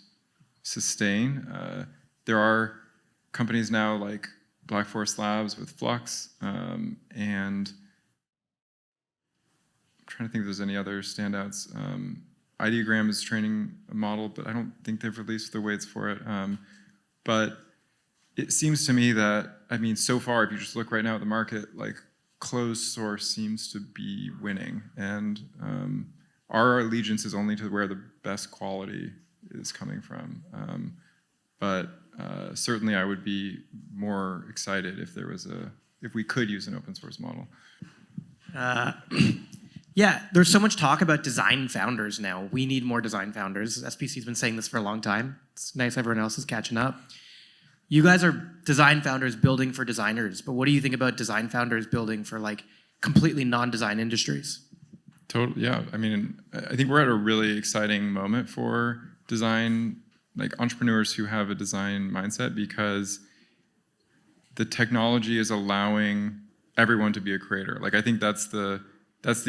sustain. There are companies now like Black Forest Labs with Flux, and I'm trying to think if there's any other standouts. Ideogram is training a model, but I don't think they've released the weights for it. But it seems to me that, I mean, so far, if you just look right now at the market, like closed source seems to be winning. And our allegiance is only to where the best quality is coming from. But certainly I would be more excited if we could use an open source model. Yeah, there's so much talk about design founders now. We need more design founders. SPC's been saying this for a long time. It's nice everyone else is catching up. You guys are design founders building for designers, but what do you think about design founders building for like completely non-design industries? Totally, yeah. I mean, I think we're at a really exciting moment for design, like entrepreneurs who have a design mindset, because the technology is allowing everyone to be a creator. Like, I think that's the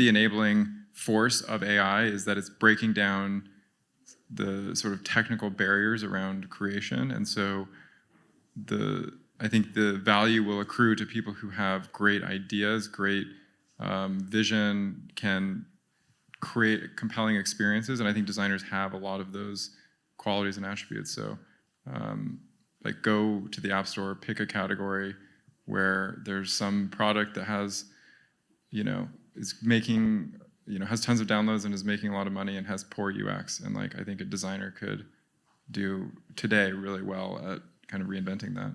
enabling force of AI, is that it's breaking down the sort of technical barriers around creation. And so I think the value will accrue to people who have great ideas, great vision, can create compelling experiences. And I think designers have a lot of those qualities and attributes. So like, go to the App Store, pick a category where there's some product that has, is making, has tons of downloads and is making a lot of money and has poor UX. And like, I think a designer could do today really well at kind of reinventing that.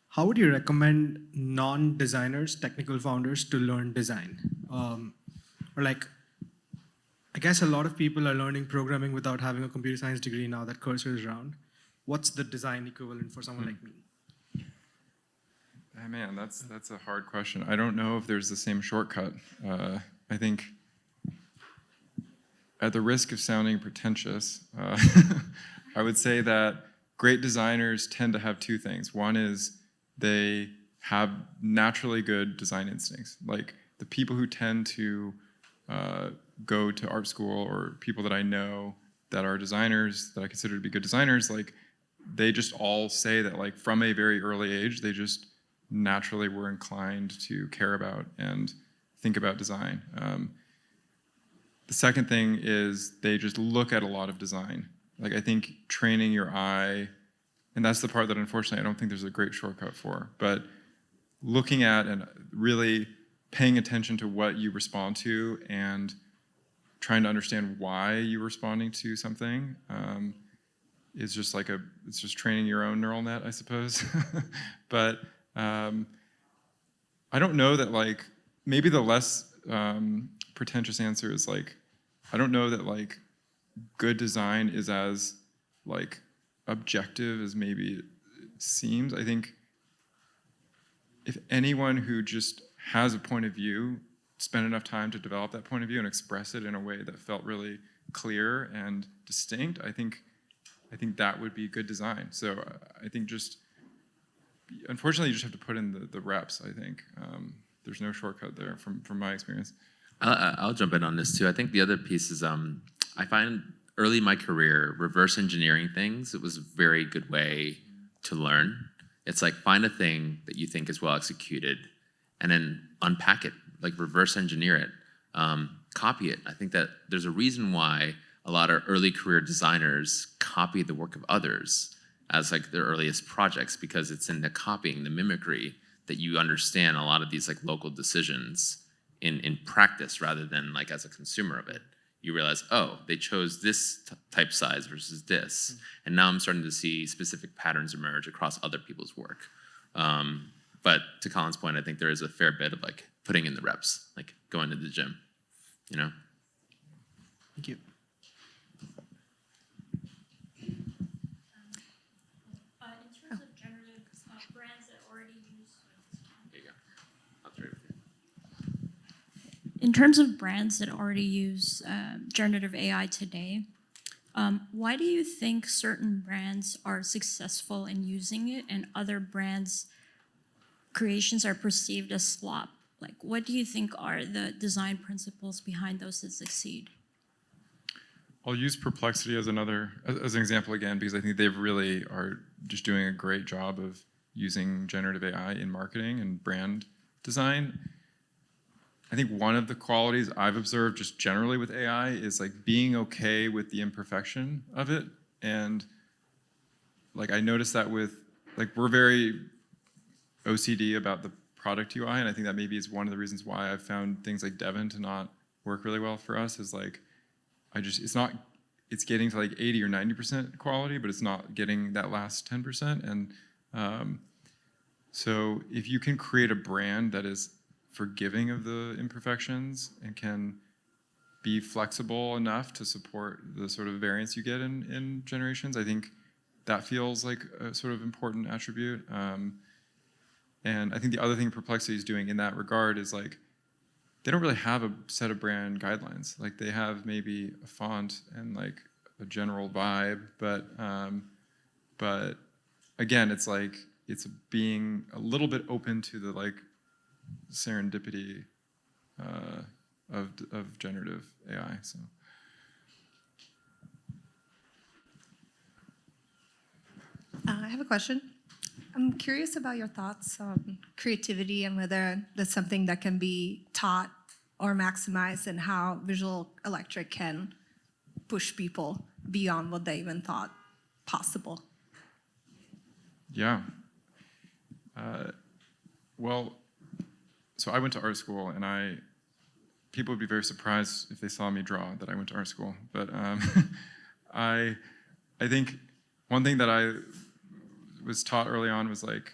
How would you recommend non-designers, technical founders, to learn design? Or like, I guess a lot of people are learning programming without having a computer science degree now that Cursor is around. What's the design equivalent for someone like me? Man, that's a hard question. I don't know if there's the same shortcut. I think, at the risk of sounding pretentious, I would say that great designers tend to have two things. One is they have naturally good design instincts. Like, the people who tend to go to art school, or people that I know that are designers, that I consider to be good designers, like, they just all say that, like, from a very early age, they just naturally were inclined to care about and think about design. The second thing is they just look at a lot of design. Like, I think training your eye, and that's the part that unfortunately I don't think there's a great shortcut for, but looking at and really paying attention to what you respond to and trying to understand why you're responding to something is just like it's just training your own neural net, I suppose. But I don't know that, like, maybe the less pretentious answer is like, I don't know that like good design is as like objective as maybe it seems. I think if anyone who just has a point of view spent enough time to develop that point of view and express it in a way that felt really clear and distinct, I think that would be good design. So I think just, unfortunately, you just have to put in the reps, I think. There's no shortcut there from my experience. I'll jump in on this too. I think the other piece is I find early in my career, reverse engineering things, it was a very good way to learn. It's like find a thing that you think is well executed and then unpack it, like reverse engineer it, copy it. I think that there's a reason why a lot of early career designers copy the work of others as like their earliest projects, because it's in the copying, the mimicry, that you understand a lot of these like local decisions in practice rather than like as a consumer of it. You realize, oh, they chose this type size versus this. And now I'm starting to see specific patterns emerge across other people's work. But to Colin's point, I think there is a fair bit of like putting in the reps, like going to the gym, you know? Thank you. In terms of generative brands that already use. There you go. I'll trade with you. In terms of brands that already use generative AI today, why do you think certain brands are successful in using it and other brands' creations are perceived as slop? Like, what do you think are the design principles behind those that succeed? I'll use Perplexity as an example again, because I think they really are just doing a great job of using generative AI in marketing and brand design. I think one of the qualities I've observed just generally with AI is like being okay with the imperfection of it. And like I noticed that with, like, we're very OCD about the product UI, and I think that maybe is one of the reasons why I've found things like Devon to not work really well for us, is like, it's getting to like 80 or 90% quality, but it's not getting that last 10%. And so if you can create a brand that is forgiving of the imperfections and can be flexible enough to support the sort of variance you get in generations, I think that feels like a sort of important attribute. And I think the other thing Perplexity is doing in that regard is like, they don't really have a set of brand guidelines. Like they have maybe a font and like a general vibe, but again, it's like, it's being a little bit open to the like serendipity of generative AI. So. I have a question. I'm curious about your thoughts on creativity and whether that's something that can be taught or maximized, and how visual electric can push people beyond what they even thought possible. Yeah. Well, so I went to art school, and people would be very surprised if they saw me draw that I went to art school. But I think one thing that I was taught early on was like,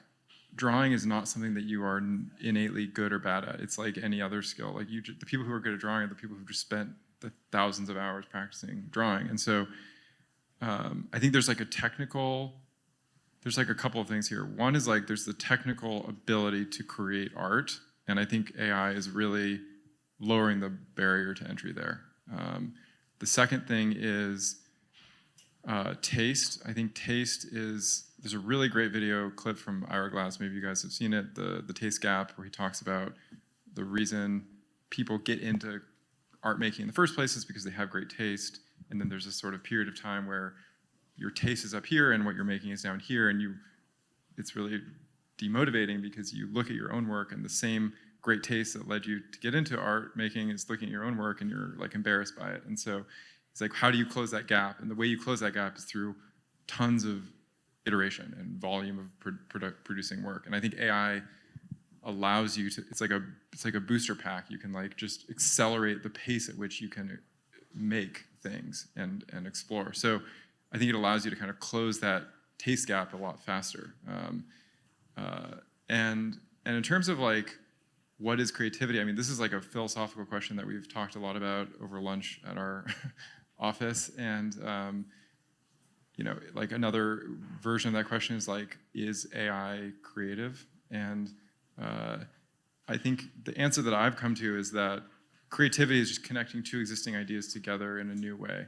drawing is not something that you are innately good or bad at. It's like any other skill. Like the people who are good at drawing are the people who just spent the thousands of hours practicing drawing. And so I think there's like a couple of things here. One is like there's the technical ability to create art, and I think AI is really lowering the barrier to entry there. The second thing is taste. I think taste is, there's a really great video clip from Ira Glass, maybe you guys have seen it, the taste gap, where he talks about the reason people get into art making in the first place is because they have great taste, and then there's this sort of period of time where your taste is up here and what you're making is down here, and it's really demotivating because you look at your own work and the same great taste that led you to get into art making is looking at your own work and you're like embarrassed by it. And so it's like, how do you close that gap? And the way you close that gap is through tons of iteration and volume of producing work. And I think AI allows you to, it's like a booster pack. You can like just accelerate the pace at which you can make things and explore. So I think it allows you to kind of close that taste gap a lot faster. And in terms of like what is creativity? I mean, this is like a philosophical question that we've talked a lot about over lunch at our office. And, like another version of that question is like, is AI creative? And I think the answer that I've come to is that creativity is just connecting two existing ideas together in a new way.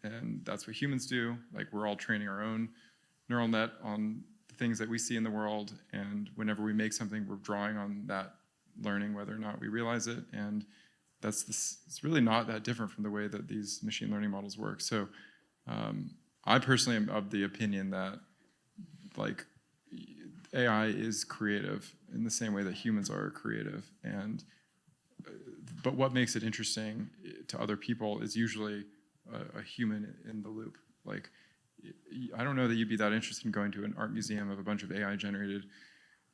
And that's what humans do. Like, we're all training our own neural net on the things that we see in the world. And whenever we make something, we're drawing on that learning, whether or not we realize it. And it's really not that different from the way that these machine learning models work. So I personally am of the opinion that like AI is creative in the same way that humans are creative. And but what makes it interesting to other people is usually a human in the loop. Like, I don't know that you'd be that interested in going to an art museum of a bunch of AI-generated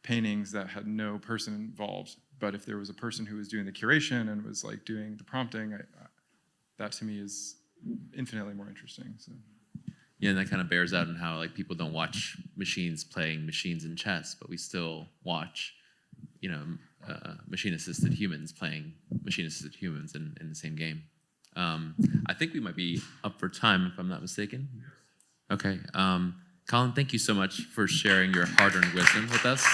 paintings that had no person involved. But if there was a person who was doing the curation and was like doing the prompting, that to me is infinitely more interesting. So. Yeah, and that kind of bears out in how like people don't watch machines playing machines in chess, but we still watch, machine-assisted humans playing machine-assisted humans in the same game. I think we might be up for time, if I'm not mistaken. Okay. Colin, thank you so much for sharing your hard-earned wisdom with us.